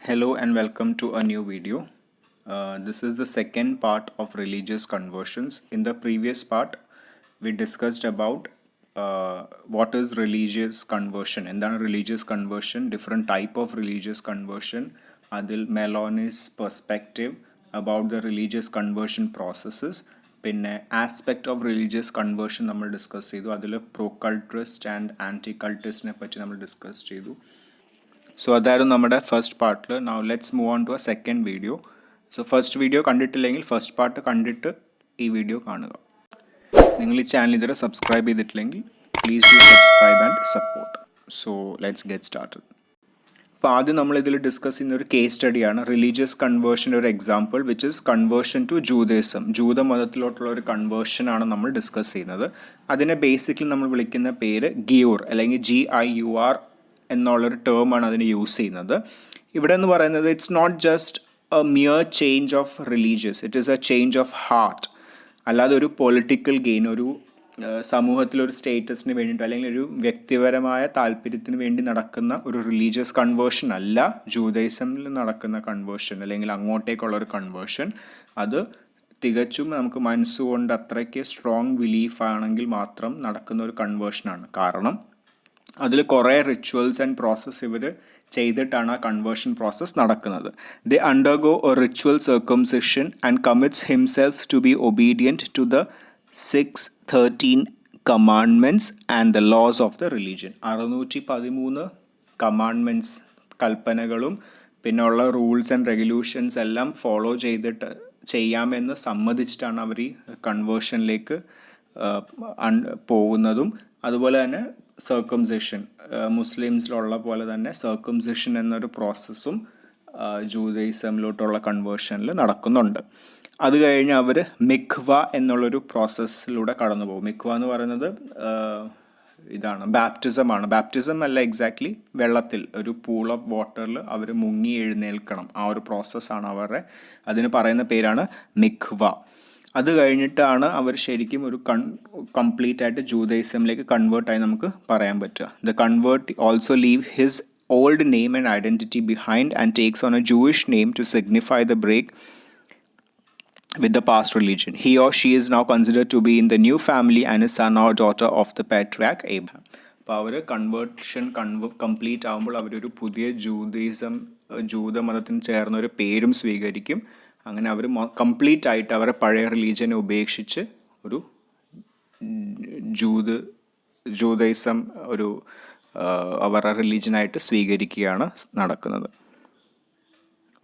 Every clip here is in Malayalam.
Hello and welcome to a new video. This is the second part of religious conversions. In the previous part, we discussed about what is religious conversion. എന്താണ് religious conversion, different type of religious conversion, അതിൽ മെലോണിസ് perspective about the religious conversion processes, പിന്നെ ആസ്പെക്റ്റ് ഓഫ് റിലീജിയസ് കൺവേർഷൻ നമ്മൾ ഡിസ്കസ് ചെയ്തു. അതിൽ പ്രോകൾട്രിസ്റ്റ് ആൻഡ് ആൻറ്റി കൾട്ടിസ്റ്റിനെ പറ്റി നമ്മൾ ഡിസ്കസ് ചെയ്തു. സോ അതായിരുന്നു നമ്മുടെ ഫസ്റ്റ് പാർട്ടിൽ. Now let's move on to a second video. So first video കണ്ടിട്ടില്ലെങ്കിൽ ഫസ്റ്റ് പാർട്ട് കണ്ടിട്ട് ഈ വീഡിയോ കാണുക. നിങ്ങൾ ഈ ചാനൽ ഇതുവരെ സബ്സ്ക്രൈബ് ചെയ്തിട്ടില്ലെങ്കിൽ please do subscribe and support. So let's get started. അപ്പോൾ ആദ്യം നമ്മളിതിൽ ഡിസ്കസ് ചെയ്യുന്ന ഒരു കേസ് സ്റ്റഡിയാണ് റിലീജിയസ് കൺവേർഷൻ്റെ ഒരു example which is conversion to ജൂതയിസം. ജൂതമതത്തിലോട്ടുള്ള ഒരു കൺവേർഷനാണ് നമ്മൾ ഡിസ്കസ് ചെയ്യുന്നത്. അതിനെ ബേസിക്കലി നമ്മൾ വിളിക്കുന്ന പേര് ഗിയൂർ അല്ലെങ്കിൽ GIUR എന്നുള്ളൊരു ടേമാണ് അതിന് യൂസ് ചെയ്യുന്നത്. ഇവിടെ എന്ന് പറയുന്നത് it's not just a mere change of religious, it is a change of heart. അല്ലാതെ ഒരു പൊളിറ്റിക്കൽ ഗെയിൻ, ഒരു സമൂഹത്തിലൊരു സ്റ്റേറ്റസിന് വേണ്ടിയിട്ട് അല്ലെങ്കിൽ ഒരു വ്യക്തിപരമായ താല്പര്യത്തിന് വേണ്ടി നടക്കുന്ന ഒരു റിലീജിയസ് കൺവേർഷൻ അല്ല ജൂതയിസമിൽ നടക്കുന്ന കൺവേർഷൻ, അല്ലെങ്കിൽ അങ്ങോട്ടേക്കുള്ളൊരു കൺവേർഷൻ. അത് തികച്ചും നമുക്ക് മനസ്സുകൊണ്ട് അത്രയ്ക്ക് സ്ട്രോങ് ബിലീഫ് ആണെങ്കിൽ മാത്രം നടക്കുന്ന ഒരു കൺവേർഷനാണ്. കാരണം അതിൽ കുറേ റിച്വൽസ് ആൻഡ് പ്രോസസ്സ് ഇവർ ചെയ്തിട്ടാണ് ആ കൺവേർഷൻ പ്രോസസ്സ് നടക്കുന്നത്. They undergo a ritual circumcision and commits himself to be obedient to the 613 commandments and the laws of the religion. 613 commandments, കൽപ്പനകളും പിന്നെ ഉള്ള റൂൾസ് ആൻഡ് റെഗുലേഷൻസ് എല്ലാം ഫോളോ ചെയ്തിട്ട് ചെയ്യാമെന്ന് സമ്മതിച്ചിട്ടാണ് അവർ ഈ കൺവേർഷനിലേക്ക് പോകുന്നതും. അതുപോലെ തന്നെ സർക്കംസിഷൻ, മുസ്ലിംസിലുള്ള പോലെ തന്നെ സർക്കംസിഷൻ എന്നൊരു പ്രോസസ്സും ജൂതയിസമിലോട്ടുള്ള കൺവേർഷനിൽ നടക്കുന്നുണ്ട്. അത് കഴിഞ്ഞ് അവർ മിഖ്വ എന്നുള്ളൊരു പ്രോസസ്സിലൂടെ കടന്നു പോകും. മിഖ്വ എന്ന് പറയുന്നത് ഇതാണ്, ബാപ്റ്റിസമാണ്. ബാപ്റ്റിസം അല്ല, എക്സാക്ട്ലി വെള്ളത്തിൽ ഒരു പൂൾ ഓഫ് വാട്ടറിൽ അവർ മുങ്ങി എഴുന്നേൽക്കണം. ആ ഒരു പ്രോസസ്സാണ് അവരുടെ, അതിന് പറയുന്ന പേരാണ് മിഖ്വ. അത് കഴിഞ്ഞിട്ടാണ് അവർ ശരിക്കും ഒരു കംപ്ലീറ്റ് ആയിട്ട് ജൂതയിസമിലേക്ക് കൺവേർട്ടായി നമുക്ക് പറയാൻ പറ്റുക. The convert also leave his old name and identity behind and takes on a Jewish name to signify the break with the past religion. He or she is now considered to be in the new family and is son or daughter of the patriarch Abraham. അപ്പോൾ അവർ കൺവേർഷൻ കംപ്ലീറ്റ് ആകുമ്പോൾ അവരൊരു പുതിയ ജൂതമതത്തിന് ചേർന്ന ഒരു പേരും സ്വീകരിക്കും. അങ്ങനെ അവർ കംപ്ലീറ്റ് ആയിട്ട് അവരുടെ പഴയ റിലീജിയനെ ഉപേക്ഷിച്ച് ഒരു ജൂതയിസം ഒരു അവരുടെ റിലീജിയനായിട്ട് സ്വീകരിക്കുകയാണ് നടക്കുന്നത്.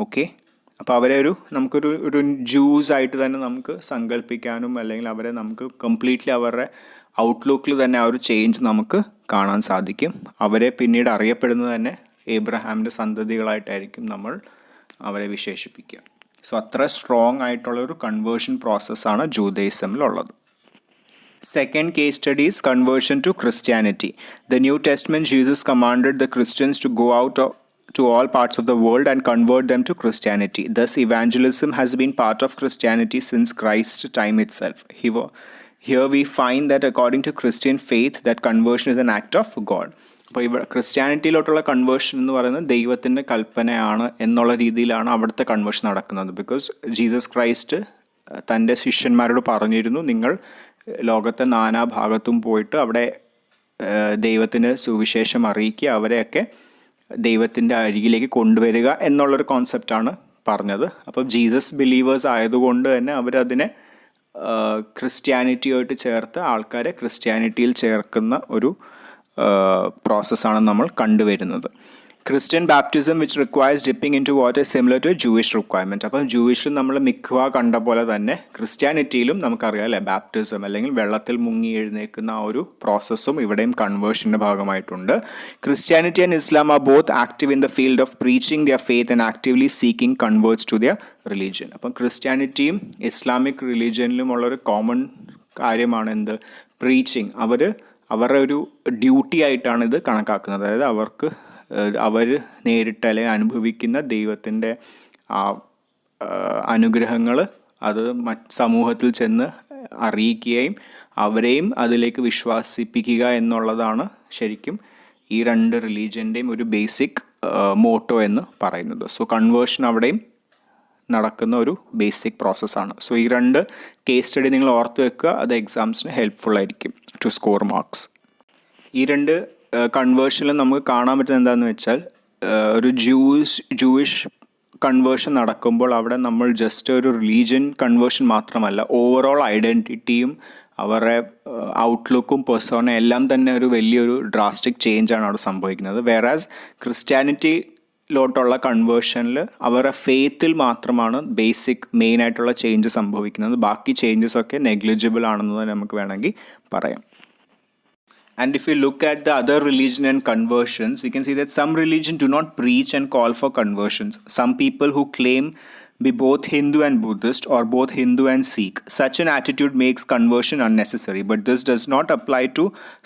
ഓക്കെ, അപ്പോൾ അവരെ നമുക്കൊരു ജൂസ് ആയിട്ട് തന്നെ നമുക്ക് സങ്കല്പിക്കാനും അല്ലെങ്കിൽ അവരെ നമുക്ക് കംപ്ലീറ്റ്ലി അവരുടെ ഔട്ട്ലുക്കിൽ തന്നെ ആ ഒരു ചേഞ്ച് നമുക്ക് കാണാൻ സാധിക്കും. അവരെ പിന്നീട് അറിയപ്പെടുന്നത് തന്നെ ഏബ്രഹാമിൻ്റെ സന്തതികളായിട്ടായിരിക്കും നമ്മൾ അവരെ വിശേഷിപ്പിക്കുക. സോ അത്ര സ്ട്രോങ് ആയിട്ടുള്ളൊരു കൺവേർഷൻ പ്രോസസ്സാണ് ജൂതയിസമിലുള്ളത്. Second case study is conversion to Christianity. The New Testament, Jesus commanded the Christians to go out to all parts of the world and convert them to Christianity. Thus, evangelism has been part of Christianity since Christ's time itself. Here we find that according to Christian faith, that conversion is an act of God. അപ്പോൾ ഇവിടെ ക്രിസ്ത്യാനിറ്റിയിലോട്ടുള്ള കൺവേർഷൻ എന്ന് പറയുന്നത് ദൈവത്തിൻ്റെ കൽപ്പനയാണ് എന്നുള്ള രീതിയിലാണ് അവിടുത്തെ കൺവേർഷൻ നടക്കുന്നത്. ബിക്കോസ് ജീസസ് ക്രൈസ്റ്റ് തൻ്റെ ശിഷ്യന്മാരോട് പറഞ്ഞിരുന്നു, നിങ്ങൾ ലോകത്തെ നാനാഭാഗത്തും പോയിട്ട് അവിടെ ദൈവത്തിൻ്റെ സുവിശേഷം അറിയിക്കുക, അവരെയൊക്കെ ദൈവത്തിൻ്റെ അരികിലേക്ക് കൊണ്ടുവരിക എന്നുള്ളൊരു കോൺസെപ്റ്റാണ് പറഞ്ഞത്. അപ്പോൾ ജീസസ് ബിലീവേഴ്സ് ആയതുകൊണ്ട് തന്നെ അവരതിനെ ക്രിസ്ത്യാനിറ്റിയായിട്ട് ചേർത്ത് ആൾക്കാരെ ക്രിസ്ത്യാനിറ്റിയിൽ ചേർക്കുന്ന ഒരു പ്രോസസ്സാണ് നമ്മൾ കണ്ടുവരുന്നത്. Christian baptism which requires dipping into water similar to Jewish requirement. അപ്പോൾ ജൂയിഷിൽ നമ്മൾ മിഖ്വ കണ്ട പോലെ തന്നെ ക്രിസ്ത്യാനിറ്റിയിലും നമുക്കറിയാം അല്ലേ, ബാപ്റ്റിസം അല്ലെങ്കിൽ വെള്ളത്തിൽ മുങ്ങി എഴുന്നേൽക്കുന്ന ആ ഒരു പ്രോസസ്സും ഇവിടെയും കൺവേർഷൻ്റെ ഭാഗമായിട്ടുണ്ട്. Christianity and Islam are both active in the field of preaching their faith and actively seeking converts to their religion. അപ്പം ക്രിസ്ത്യാനിറ്റിയും ഇസ്ലാമിക് റിലീജിയനിലുമുള്ളൊരു കോമൺ കാര്യമാണ് എന്ത്, പ്രീച്ചിങ്. അവരുടെ ഒരു ഡ്യൂട്ടി ആയിട്ടാണ് ഇത് കണക്കാക്കുന്നത്. അതായത് അവർ നേരിട്ട് അല്ലെങ്കിൽ അനുഭവിക്കുന്ന ദൈവത്തിൻ്റെ ആ അനുഗ്രഹങ്ങൾ അത് സമൂഹത്തിൽ ചെന്ന് അറിയിക്കുകയും അവരെയും അതിലേക്ക് വിശ്വസിപ്പിക്കുക എന്നുള്ളതാണ് ശരിക്കും ഈ രണ്ട് റിലീജിയൻ്റെയും ഒരു ബേസിക് മോട്ടോ എന്ന് പറയുന്നത്. സോ കൺവേർഷൻ അവിടെയും നടക്കുന്ന ഒരു ബേസിക് പ്രോസസ്സാണ്. സോ ഈ 2 കേസ് സ്റ്റഡി നിങ്ങൾ ഓർത്ത് വെക്കുക, അത് എക്സാംസിന് ഹെൽപ്ഫുൾ ആയിരിക്കും ടു സ്കോർ മാർക്സ്. ഈ 2 കൺവേർഷനിൽ നമുക്ക് കാണാൻ പറ്റുന്നത് എന്താണെന്ന് വെച്ചാൽ, ഒരു ജൂയിഷ് കൺവേർഷൻ നടക്കുമ്പോൾ അവിടെ നമ്മൾ ജസ്റ്റ് ഒരു റിലീജിയൻ കൺവേർഷൻ മാത്രമല്ല, ഓവറോൾ ഐഡൻറ്റിറ്റിയും അവരുടെ ഔട്ട്ലുക്കും പെർസോണ എല്ലാം തന്നെ ഒരു വലിയൊരു ഡ്രാസ്റ്റിക് ചേഞ്ചാണ് അവിടെ സംഭവിക്കുന്നത്. വേറാസ് ക്രിസ്ത്യാനിറ്റിയിലോട്ടുള്ള കൺവേർഷനിൽ അവരുടെ ഫെയ്ത്തിൽ മാത്രമാണ് ബേസിക് മെയിനായിട്ടുള്ള ചേഞ്ച് സംഭവിക്കുന്നത്. ബാക്കി ചേഞ്ചസൊക്കെ നെഗ്ലിജിബിൾ ആണെന്ന് നമുക്ക് വേണമെങ്കിൽ പറയാം. And if you look at the other religion and conversions, we can see that some religion do not preach and call for conversions. Some people who claim be both Hindu and Buddhist or both Hindu and Sikh, such an attitude makes conversion unnecessary. But this does not apply to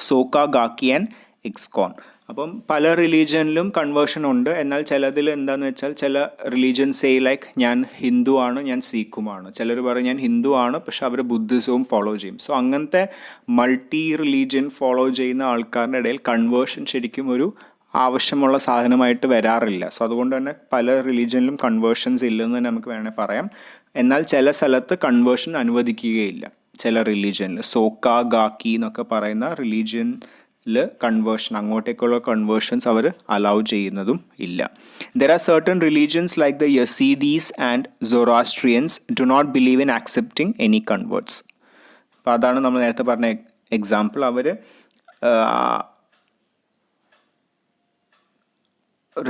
Soka, Gaki and ISKCON. അപ്പം പല റിലീജിയനിലും കൺവേർഷൻ ഉണ്ട്. എന്നാൽ ചിലതിൽ എന്താണെന്ന് വെച്ചാൽ, ചില റിലീജിയൻ സേ ലൈക്ക് ഞാൻ ഹിന്ദു ആണ്, ഞാൻ സീഖുമാണ്. ചിലർ പറയും ഞാൻ ഹിന്ദു ആണ്, പക്ഷെ അവർ ബുദ്ധിസവും ഫോളോ ചെയ്യും. സോ അങ്ങനത്തെ മൾട്ടി റിലീജിയൻ ഫോളോ ചെയ്യുന്ന ആൾക്കാരുടെ ഇടയിൽ കൺവേർഷൻ ശരിക്കും ഒരു ആവശ്യമുള്ള സാധനമായിട്ട് വരാറില്ല. സോ അതുകൊണ്ട് തന്നെ പല റിലീജിയനിലും കൺവേർഷൻസ് ഇല്ലെന്ന് തന്നെ നമുക്ക് വേണമെങ്കിൽ പറയാം. എന്നാൽ ചില സ്ഥലത്ത് കൺവേർഷൻ അനുവദിക്കുകയില്ല. ചില റിലീജിയനിൽ സോക്ക, ഗാക്കി എന്നൊക്കെ പറയുന്ന റിലീജിയൻ കൺവേർഷൻ, അങ്ങോട്ടേക്കുള്ള കൺവേർഷൻസ് അവർ അലൗ ചെയ്യുന്നതും ഇല്ല. There are certain religions like the Yazidis and Zoroastrians do not believe in accepting any converts. അപ്പോൾ അതാണ് നമ്മൾ നേരത്തെ പറഞ്ഞ എക്സാമ്പിൾ. അവർ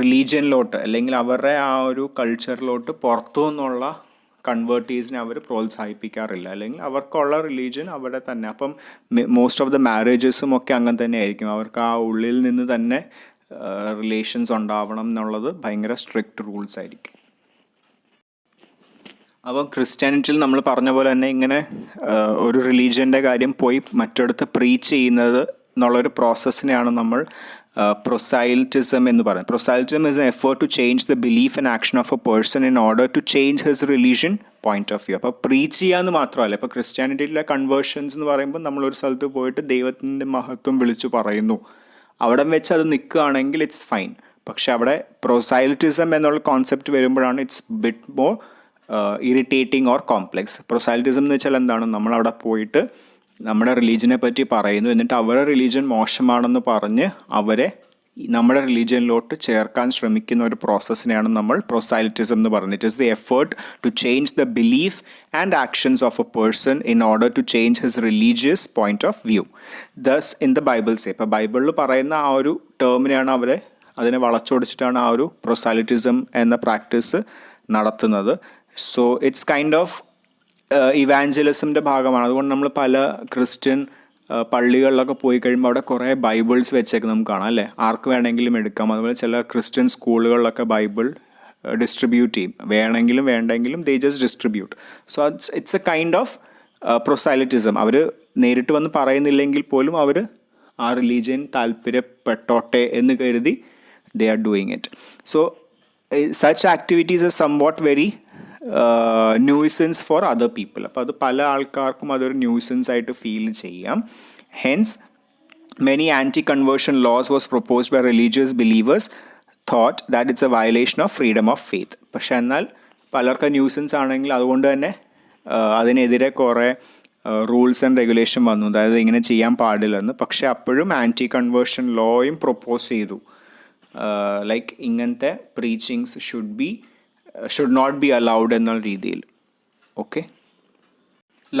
റിലീജിയനിലോട്ട് അല്ലെങ്കിൽ അവരുടെ ആ ഒരു കൾച്ചറിലോട്ട് പുറത്തു നിന്നുള്ള കൺവേർട്ടീസിനെ അവർ പ്രോത്സാഹിപ്പിക്കാറില്ല, അല്ലെങ്കിൽ അവർക്കുള്ള റിലീജിയൻ അവിടെ തന്നെ. അപ്പം മോസ്റ്റ് ഓഫ് ദ മാരേജസും ഒക്കെ അങ്ങനെ തന്നെ ആയിരിക്കും. അവർക്ക് ആ ഉള്ളിൽ നിന്ന് തന്നെ റിലേഷൻസ് ഉണ്ടാവണം എന്നുള്ളത് ഭയങ്കര സ്ട്രിക്റ്റ് റൂൾസ് ആയിരിക്കും. അപ്പം ക്രിസ്ത്യാനിറ്റിയിൽ നമ്മൾ പറഞ്ഞ പോലെ തന്നെ ഇങ്ങനെ ഒരു റിലീജിയൻ്റെ കാര്യം പോയി മറ്റിടത്ത് പ്രീച്ച് ചെയ്യുന്നത് എന്നുള്ളൊരു പ്രോസസ്സിനെയാണ് നമ്മൾ proselytism എന്ന് പറയുന്നത്. Proselytism is an effort to change the belief and action of a person in order to change his religion point of view. അപ്പോൾ പ്രീച്ച് ചെയ്യാമെന്ന് മാത്രമല്ല, ഇപ്പോൾ ക്രിസ്ത്യാനിറ്റിയിലെ കൺവേർഷൻസ് എന്ന് പറയുമ്പോൾ നമ്മളൊരു സ്ഥലത്ത് പോയിട്ട് ദൈവത്തിൻ്റെ മഹത്വം വിളിച്ചു പറയുന്നു, അവിടെ വെച്ച് അത് നിൽക്കുകയാണെങ്കിൽ ഇറ്റ്സ് ഫൈൻ. പക്ഷെ അവിടെ proselytism എന്നുള്ള കോൺസെപ്റ്റ് വരുമ്പോഴാണ് it's bit more irritating or complex. proselytism എന്ന് വെച്ചാൽ എന്താണ്, നമ്മളവിടെ പോയിട്ട് നമ്മുടെ റിലീജിയനെ പറ്റി പറയുന്നു, എന്നിട്ട് അവരുടെ റിലീജിയൻ മോശമാണെന്ന് പറഞ്ഞ് അവരെ നമ്മുടെ റിലീജിയനിലോട്ട് ചേർക്കാൻ ശ്രമിക്കുന്ന ഒരു പ്രോസസ്സിനെയാണ് നമ്മൾ proselytism എന്ന് പറയുന്നത്. It is the effort to change the belief and actions of a person in order to change his religious point of view. Thus in the Bible say, ഇപ്പോൾ ബൈബിളിൽ പറയുന്ന ആ ഒരു ടേമിനെയാണ് അതിനെ വളച്ചൊടിച്ചിട്ടാണ് ആ ഒരു proselytism എന്ന പ്രാക്ടീസ് നടത്തുന്നത്. സോ ഇറ്റ്സ് കൈൻഡ് ഓഫ് ഇവാഞ്ചലിസമിൻ്റെ ഭാഗമാണ്. അതുകൊണ്ട് നമ്മൾ പല ക്രിസ്ത്യൻ പള്ളികളിലൊക്കെ പോയി കഴിയുമ്പോൾ അവിടെ കുറേ ബൈബിൾസ് വെച്ചേക്ക് നമുക്ക് കാണാം അല്ലേ, ആർക്ക് വേണമെങ്കിലും എടുക്കാം. അതുപോലെ ചില ക്രിസ്ത്യൻ സ്കൂളുകളിലൊക്കെ ബൈബിൾ ഡിസ്ട്രിബ്യൂട്ട് ചെയ്യും, വേണമെങ്കിലും വേണ്ടെങ്കിലും they just distribute. So it's a kind of proselytism. അവർ നേരിട്ട് വന്ന് പറയുന്നില്ലെങ്കിൽ പോലും അവർ ആ റിലീജിയൻ താല്പര്യപ്പെട്ടോട്ടെ എന്ന് കരുതി they are doing it. So such activities are somewhat very nuisance for other people. അപ്പോൾ അത് പല ആൾക്കാർക്കും അതൊരു ന്യൂസൻസ് ആയിട്ട് ഫീൽ ചെയ്യാം. Hence many anti conversion laws was proposed by religious believers thought that it's a violation of freedom of faith. പക്ഷെ എന്നാൽ പലർക്ക് ന്യൂസൻസ് ആണെങ്കിൽ അതുകൊണ്ട് തന്നെ അതിനെതിരെ കുറേ റൂൾസ് ആൻഡ് റെഗുലേഷൻ വന്നു, അതായത് ഇങ്ങനെ ചെയ്യാൻ പാടില്ലെന്ന്. പക്ഷെ അപ്പോഴും ആൻറ്റി കൺവേർഷൻ ലോയും പ്രൊപ്പോസ് ചെയ്തു, ലൈക്ക് ഇങ്ങനത്തെ പ്രീച്ചിങ്സ് should not be allowed എന്നുള്ള രീതിയിൽ. ഓക്കെ,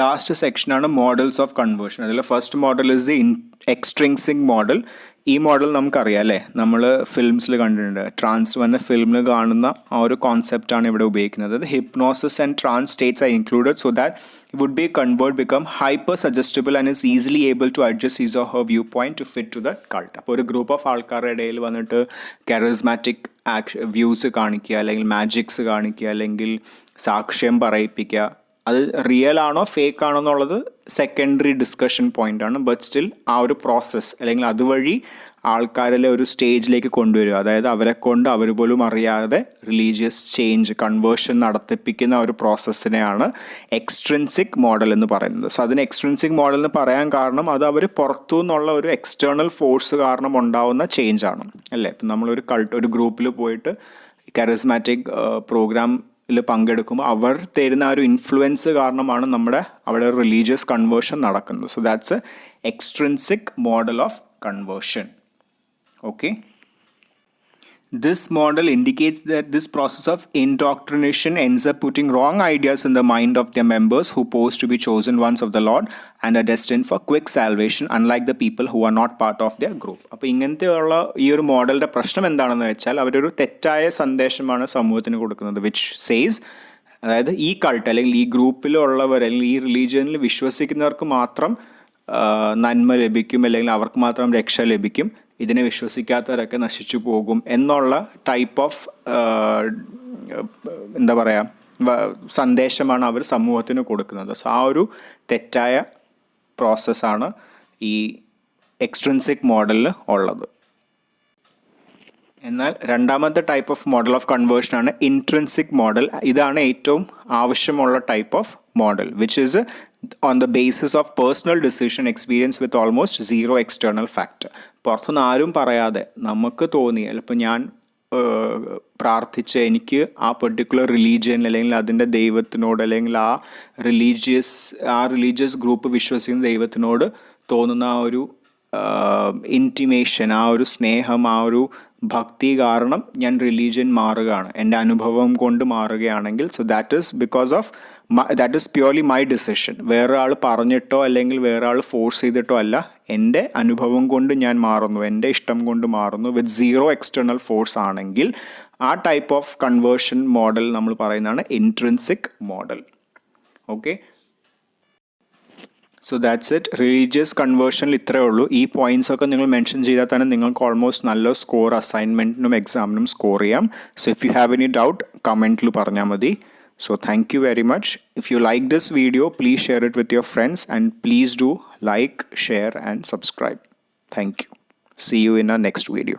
ലാസ്റ്റ് സെക്ഷനാണ് മോഡൽസ് ഓഫ് കൺവേർഷൻ. അതിൽ first model is the extrinsic model. ഈ മോഡൽ നമുക്കറിയാം അല്ലേ, നമ്മൾ ഫിലിംസിൽ കണ്ടിട്ടുണ്ട്. ട്രാൻസ് വന്ന ഫിലിമിൽ കാണുന്ന ആ ഒരു കോൺസെപ്റ്റാണ് ഇവിടെ ഉപയോഗിക്കുന്നത്. Hypnosis and trance states are included so that would be convert become hyper suggestible and is easily able to adjust his or her viewpoint to fit to the cult. അപ്പോൾ ഒരു ഗ്രൂപ്പ് ഓഫ് ആൾക്കാരുടെ ഇടയിൽ വന്നിട്ട് കാരിസ്മാറ്റിക് വ്യൂസ് കാണിക്കുക, അല്ലെങ്കിൽ മാജിക്സ് കാണിക്കുക, അല്ലെങ്കിൽ സാക്ഷ്യം പറയിപ്പിക്കുക. അത് റിയൽ ആണോ ഫേക്ക് ആണോ എന്നുള്ളത് സെക്കൻഡറി ഡിസ്കഷൻ പോയിൻ്റ് ആണ്. ബട്ട് സ്റ്റിൽ ആ ഒരു പ്രോസസ്സ് അല്ലെങ്കിൽ അതുവഴി ആൾക്കാരിലെ ഒരു സ്റ്റേജിലേക്ക് കൊണ്ടുവരിക. അതായത് അവരെ കൊണ്ട് അവർ പോലും അറിയാതെ റിലീജിയസ് ചേഞ്ച് കൺവേർഷൻ നടത്തിപ്പിക്കുന്ന ഒരു പ്രോസസ്സിനെയാണ് എക്സ്ട്രിൻസിക് മോഡൽ എന്ന് പറയുന്നത്. സോ അതിന് എക്സ്ട്രിൻസിക് മോഡൽ എന്ന് പറയാൻ കാരണം അത് അവർ പുറത്തു നിന്നുള്ള ഒരു എക്സ്റ്റേണൽ ഫോഴ്സ് കാരണം ഉണ്ടാവുന്ന ചേഞ്ചാണ് അല്ലേ. ഇപ്പം നമ്മളൊരു ഒരു ഗ്രൂപ്പിൽ പോയിട്ട് കറിസ്മാറ്റിക് പ്രോഗ്രാമിൽ പങ്കെടുക്കുമ്പോൾ അവർ തരുന്ന ആ ഒരു ഇൻഫ്ലുവൻസ് കാരണമാണ് അവിടെ റിലീജിയസ് കൺവേർഷൻ നടക്കുന്നത്. So that's A extrinsic model of conversion. Okay. This model indicates that this process of indoctrination ends up putting wrong ideas in the mind of their members who pose to be chosen ones of the Lord and are destined for quick salvation, unlike the people who are not part of their group. അപ്പോൾ ഇങ്ങനത്തെയുള്ള ഈ ഒരു മോഡലിൻ്റെ പ്രശ്നം എന്താണെന്ന് വെച്ചാൽ അവരൊരു തെറ്റായ സന്ദേശമാണ് സമൂഹത്തിന് കൊടുക്കുന്നത്, വിച്ച് സേസ് അതായത് ഈ കൾട്ട് അല്ലെങ്കിൽ ഈ ഗ്രൂപ്പിലുള്ളവർ അല്ലെങ്കിൽ ഈ റിലീജിയനിൽ വിശ്വസിക്കുന്നവർക്ക് മാത്രം നന്മ ലഭിക്കും അല്ലെങ്കിൽ അവർക്ക് മാത്രം രക്ഷ ലഭിക്കും, ഇതിനെ വിശ്വസിക്കാത്തവരൊക്കെ നശിച്ചു പോകും എന്നുള്ള ടൈപ്പ് ഓഫ് എന്താ പറയുക സന്ദേശമാണ് അവർ സമൂഹത്തിന് കൊടുക്കുന്നത്. സോ ആ ഒരു തെറ്റായ പ്രോസസ്സാണ് ഈ എക്സ്ട്രിൻസിക് മോഡലിൽ ഉള്ളത്. എന്നാൽ രണ്ടാമത്തെ ടൈപ്പ് ഓഫ് മോഡൽ ഓഫ് കൺവേർഷനാണ് ഇൻട്രിൻസിക് മോഡൽ. ഇതാണ് ഏറ്റവും ആവശ്യമുള്ള type of model, which is on the basis of personal decision experience with almost zero external factor. പുറത്തുനിന്ന് ആരും പറയാതെ നമുക്ക് തോന്നി ചിലപ്പോൾ ഞാൻ പ്രാർത്ഥിച്ച് എനിക്ക് ആ പെർട്ടിക്കുലർ റിലീജിയൻ അല്ലെങ്കിൽ അതിൻ്റെ ദൈവത്തിനോട് അല്ലെങ്കിൽ ആ റിലീജിയസ് ഗ്രൂപ്പ് വിശ്വസിക്കുന്ന ദൈവത്തിനോട് തോന്നുന്ന ആ ഒരു ഇൻറ്റിമേഷൻ, ആ ഒരു സ്നേഹം, ആ ഒരു ഭക്തി കാരണം ഞാൻ റിലീജിയൻ മാറുകയാണ്, എൻ്റെ അനുഭവം കൊണ്ട് മാറുകയാണെങ്കിൽ so that is purely my decision. വേറെ ആൾ പറഞ്ഞിട്ടോ അല്ലെങ്കിൽ വേറെ ആൾ ഫോഴ്സ് ചെയ്തിട്ടോ അല്ല, എൻ്റെ അനുഭവം കൊണ്ട് ഞാൻ മാറുന്നു, എൻ്റെ ഇഷ്ടം കൊണ്ട് മാറുന്നു വിത്ത് സീറോ എക്സ്റ്റേണൽ ഫോഴ്സ് ആണെങ്കിൽ ആ ടൈപ്പ് ഓഫ് കൺവേർഷൻ മോഡൽ നമ്മൾ പറയുന്നതാണ് intrinsic model. Okay, so that's it. Religious കൺവേർഷനിൽ ഇത്രയേ ഉള്ളൂ. ഈ പോയിൻറ്റ്സ് ഒക്കെ നിങ്ങൾ മെൻഷൻ ചെയ്താൽ തന്നെ നിങ്ങൾക്ക് ഓൾമോസ്റ്റ് നല്ല സ്കോർ അസൈൻമെൻറ്റിനും എക്സാമിനും സ്കോർ ചെയ്യാം. So if you have any doubt കമൻറ്റിൽ പറഞ്ഞാൽ മതി. So thank you very much. If you like this video, please share it with your friends and please do like, share and subscribe. Thank you. See you in our next video.